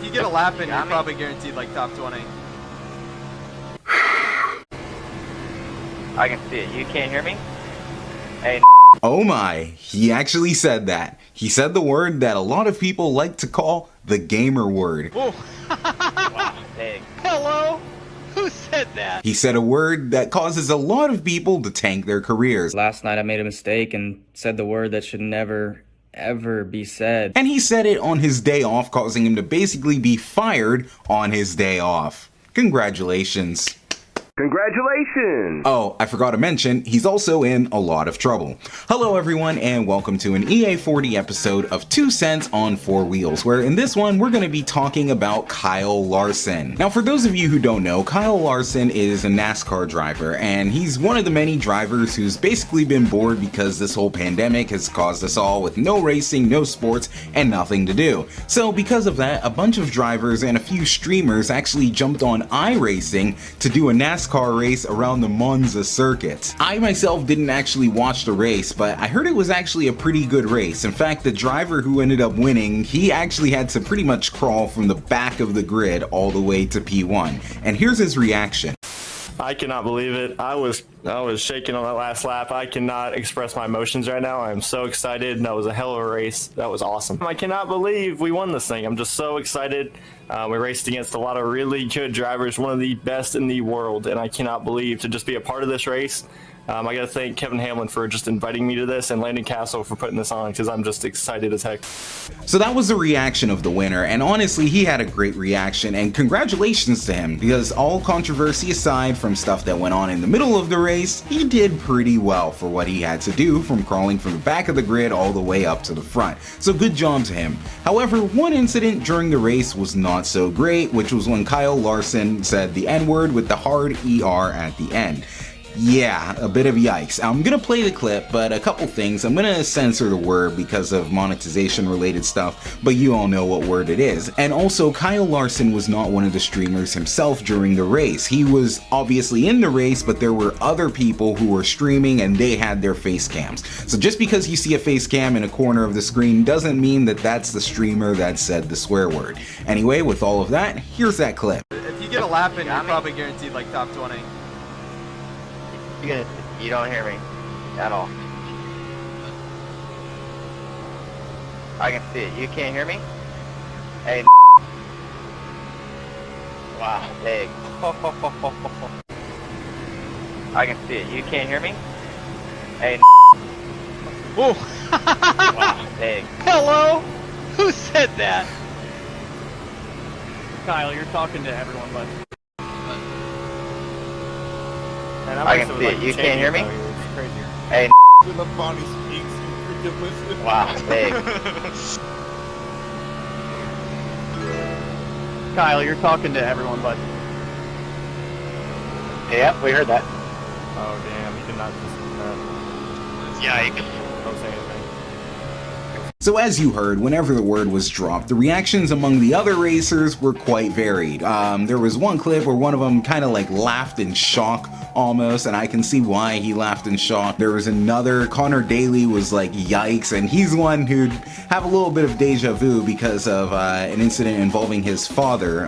If you get a lap in, you're probably guaranteed like top 20. I can see it. You can't hear me? Hey. Oh my, he actually said that. He said the word that a lot of people like to call the gamer word. Whoa. Wow, dang. Hello? Who said that? He said a word that causes a lot of people to tank their careers. Last night I made a mistake and said the word that should never, ever be said. And he said it on his day off, causing him to basically be fired on his day off. Congratulations. Congratulations! Oh, I forgot to mention, he's also in a lot of trouble. Hello everyone, and welcome to an EA40 episode of 2 Cents on 4 Wheels, where in this one we're going to be talking about Kyle Larson. Now for those of you who don't know, Kyle Larson is a NASCAR driver, and he's one of the many drivers who's basically been bored because this whole pandemic has caused us all with no racing, no sports, and nothing to do. So because of that, a bunch of drivers and a few streamers actually jumped on iRacing to do a NASCAR race around the Monza circuit. I myself didn't actually watch the race, but I heard it was actually a pretty good race. In fact, the driver who ended up winning, he actually had to pretty much crawl from the back of the grid all the way to P1. And here's his reaction. I cannot believe it. I was shaking on that last lap. I cannot express my emotions right now. I'm so excited. That was a hell of a race. That was awesome. I cannot believe we won this thing. I'm just so excited. We raced against a lot of really good drivers, one of the best in the world, and I cannot believe to just be a part of this race. I got to thank Kevin Hamlin for just inviting me to this, and Landon Castle for putting this on, because I'm just excited as heck. So that was the reaction of the winner, and honestly he had a great reaction, and congratulations to him, because all controversy aside from stuff that went on in the middle of the race, he did pretty well for what he had to do, from crawling from the back of the grid all the way up to the front. So good job to him. However, one incident during the race was not so great, which was when Kyle Larson said the N-word with the hard ER at the end. Yeah, a bit of yikes. I'm gonna play the clip, but a couple things. I'm gonna censor the word because of monetization related stuff, but you all know what word it is. And also, Kyle Larson was not one of the streamers himself during the race. He was obviously in the race, but there were other people who were streaming and they had their face cams. So just because you see a face cam in a corner of the screen doesn't mean that that's the streamer that said the swear word. Anyway, with all of that, here's that clip. If you get a lap in, you're probably guaranteed like top 20. You don't hear me at all. I can see it. You can't hear me? Hey. Wow, big. I can see it. You can't hear me? Hey. Whoa. Wow, big. Hello? Who said that? Kyle, you're talking to everyone, but I can see it. You can't hear me? Hey. Wow, big. Kyle, you're talking to everyone, but Yeah, we heard that. Oh, damn. You cannot just Yeah, you can. don't say anything. So as you heard, whenever the word was dropped, the reactions among the other racers were quite varied. There was one clip where one of them kind of like laughed in shock almost, and I can see why he laughed in shock. There was another, Connor Daly was like, yikes, and he's one who'd have a little bit of deja vu because of an incident involving his father.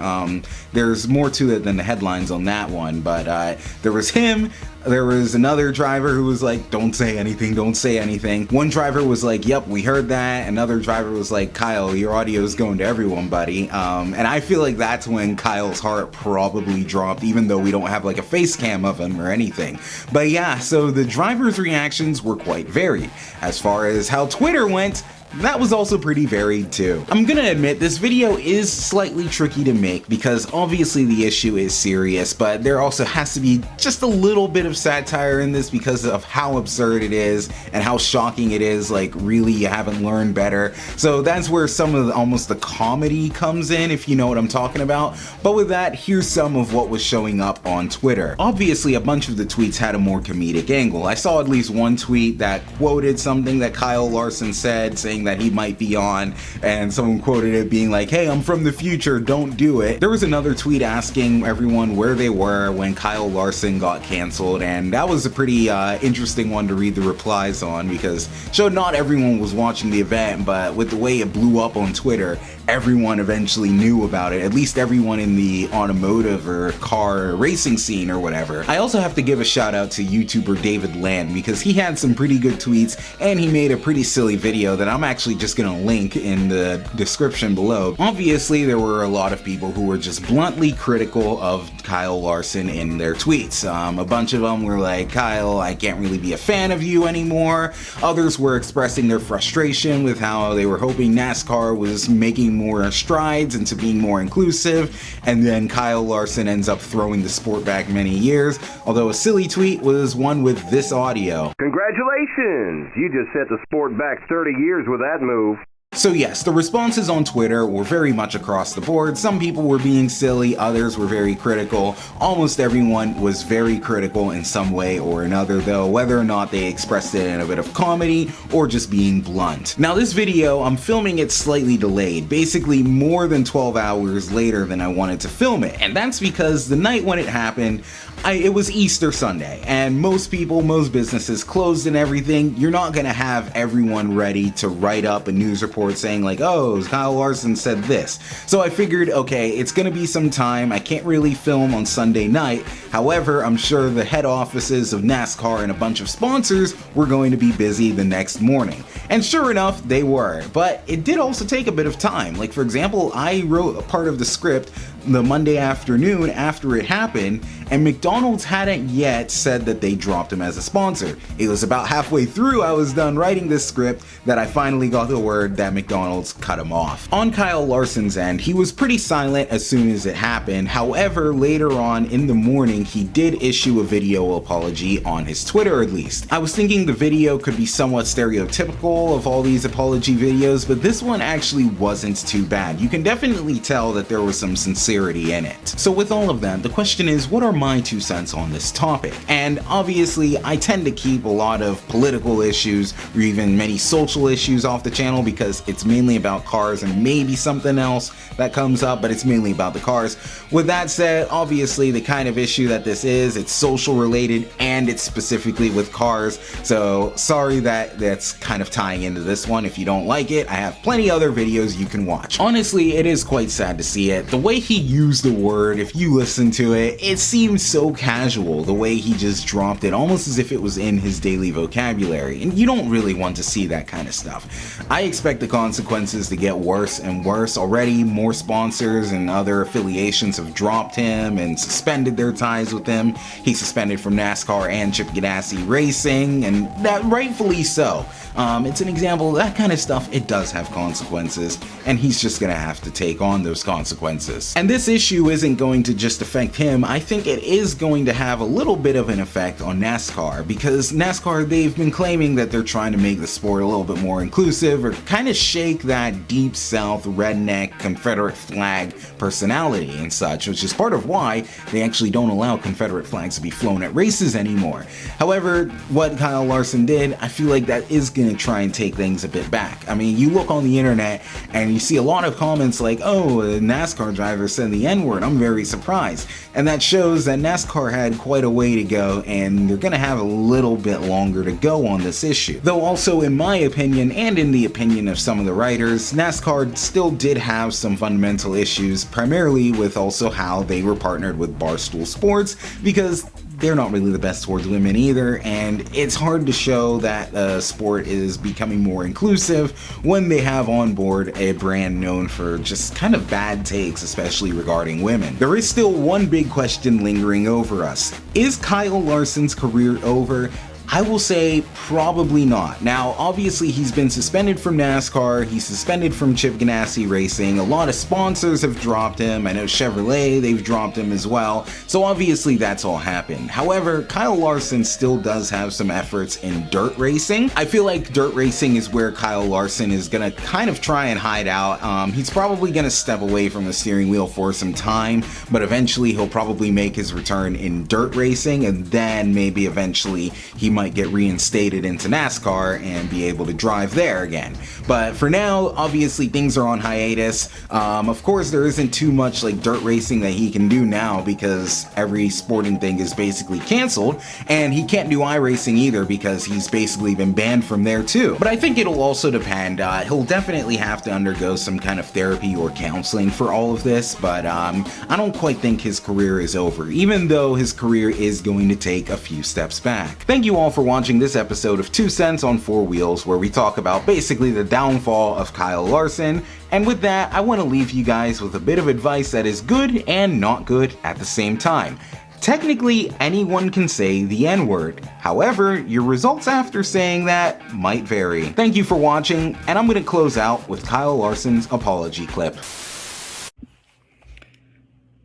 There's more to it than the headlines on that one, but there was him. There was another driver who was like, don't say anything, don't say anything. One driver was like, yep, we heard that. Another driver was like, Kyle, your audio is going to everyone, buddy. And I feel like that's when Kyle's heart probably dropped, even though we don't have like a face cam of him or anything. But yeah, so the drivers' reactions were quite varied. As far as how Twitter went, that was also pretty varied too. I'm gonna admit this video is slightly tricky to make because obviously the issue is serious, but there also has to be just a little bit of satire in this because of how absurd it is and how shocking it is, like really you haven't learned better. So that's where some of almost the comedy comes in, if you know what I'm talking about. But with that, here's some of what was showing up on Twitter. Obviously a bunch of the tweets had a more comedic angle. I saw at least one tweet that quoted something that Kyle Larson said, saying that he might be on, and someone quoted it being like, hey, I'm from the future, don't do it. There was another tweet asking everyone where they were when Kyle Larson got canceled, and that was a pretty interesting one to read the replies on, because it showed not everyone was watching the event, but with the way it blew up on Twitter, everyone eventually knew about it, at least everyone in the automotive or car racing scene or whatever. I also have to give a shout out to YouTuber David Land, because he had some pretty good tweets and he made a pretty silly video that I'm actually just gonna link in the description below. Obviously there were a lot of people who were just bluntly critical of Kyle Larson in their tweets. A bunch of them were like, Kyle, I can't really be a fan of you anymore. Others were expressing their frustration with how they were hoping NASCAR was making more strides into being more inclusive, and then Kyle Larson ends up throwing the sport back many years, although a silly tweet was one with this audio. Congratulations! You just set the sport back 30 years with that move. So yes, the responses on Twitter were very much across the board. Some people were being silly, others were very critical. Almost everyone was very critical in some way or another, though, whether or not they expressed it in a bit of comedy or just being blunt. Now this video, I'm filming it slightly delayed, basically more than 12 hours later than I wanted to film it, and that's because the night when it happened, it was Easter Sunday, and most people, most businesses closed and everything. You're not gonna have everyone ready to write up a news report saying like, oh, Kyle Larson said this. So I figured, okay, it's gonna be some time. I can't really film on Sunday night. However, I'm sure the head offices of NASCAR and a bunch of sponsors were going to be busy the next morning. And sure enough, they were. But it did also take a bit of time. Like, for example, I wrote a part of the script the Monday afternoon after it happened, and McDonald's hadn't yet said that they dropped him as a sponsor. It was about halfway through I was done writing this script that I finally got the word that McDonald's cut him off. On Kyle Larson's end, he was pretty silent as soon as it happened. However, later on in the morning, he did issue a video apology on his Twitter, at least. I was thinking the video could be somewhat stereotypical of all these apology videos, but this one actually wasn't too bad. You can definitely tell that there was some sincerity in it. So with all of that, the question is, what are my 2 cents on this topic? And obviously, I tend to keep a lot of political issues or even many social issues off the channel because it's mainly about cars and maybe something else that comes up, but it's mainly about the cars. With that said, obviously the kind of issue that this is, it's social related and it's specifically with cars. So sorry that that's kind of tying into this one. If you don't like it, I have plenty other videos you can watch. Honestly, it is quite sad to see it. The way he used the word, if you listen to it, it seems so casual, the way he just dropped it, almost as if it was in his daily vocabulary, and you don't really want to see that kind of stuff. I expect the consequences to get worse and worse. Already, more sponsors and other affiliations have dropped him and suspended their ties with him. He's suspended from NASCAR and Chip Ganassi Racing, and that rightfully so. It's an example of that kind of stuff. It does have consequences, and he's just gonna have to take on those consequences. And this issue isn't going to just affect him. I think it is going to have a little bit of an effect on NASCAR, because NASCAR, they've been claiming that they're trying to make the sport a little bit more inclusive or kind of shake that deep south redneck Confederate flag personality and such, which is part of why they actually don't allow Confederate flags to be flown at races anymore. However, what Kyle Larson did, I feel like that is going to try and take things a bit back. I mean, you look on the internet and you see a lot of comments like, oh, a NASCAR driver said the N-word, I'm very surprised. And that shows that NASCAR had quite a way to go, and they're going to have a little bit longer to go on this issue. Though also, in my opinion, and in the opinion of some of the writers, NASCAR still did have some fundamental issues, primarily with also how they were partnered with Barstool Sports, because they're not really the best towards women either, and it's hard to show that sport is becoming more inclusive when they have on board a brand known for just kind of bad takes, especially regarding women. There is still one big question lingering over us. Is Kyle Larson's career over? I will say probably not. Now, obviously he's been suspended from NASCAR, he's suspended from Chip Ganassi Racing, a lot of sponsors have dropped him, I know Chevrolet, they've dropped him as well, so obviously that's all happened. However, Kyle Larson still does have some efforts in dirt racing. I feel like dirt racing is where Kyle Larson is gonna kind of try and hide out. He's probably gonna step away from the steering wheel for some time, but eventually he'll probably make his return in dirt racing, and then maybe eventually he might get reinstated into NASCAR and be able to drive there again. But for now, obviously things are on hiatus. Of course, there isn't too much like dirt racing that he can do now because every sporting thing is basically canceled, and he can't do iRacing either because he's basically been banned from there too. But I think it'll also depend. He'll definitely have to undergo some kind of therapy or counseling for all of this, but I don't quite think his career is over, even though his career is going to take a few steps back. Thank you all for watching this episode of 2 Cents on 4 Wheels, where we talk about basically the downfall of Kyle Larson. And with that, I want to leave you guys with a bit of advice that is good and not good at the same time. Technically, anyone can say the N-word. However, your results after saying that might vary. Thank you for watching, and I'm going to close out with Kyle Larson's apology clip.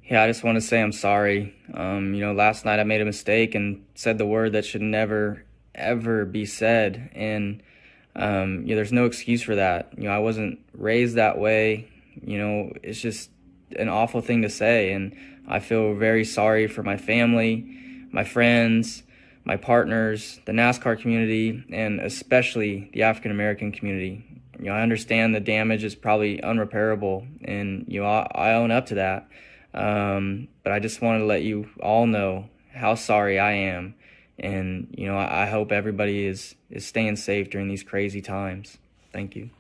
Yeah, I just want to say I'm sorry. Last night I made a mistake and said the word that should never, ever be said. And, there's no excuse for that. I wasn't raised that way. It's just an awful thing to say. And I feel very sorry for my family, my friends, my partners, the NASCAR community, and especially the African American community. I understand the damage is probably unrepairable, and I own up to that. But I just wanted to let you all know how sorry I am, and I hope everybody is staying safe during these crazy times. Thank you.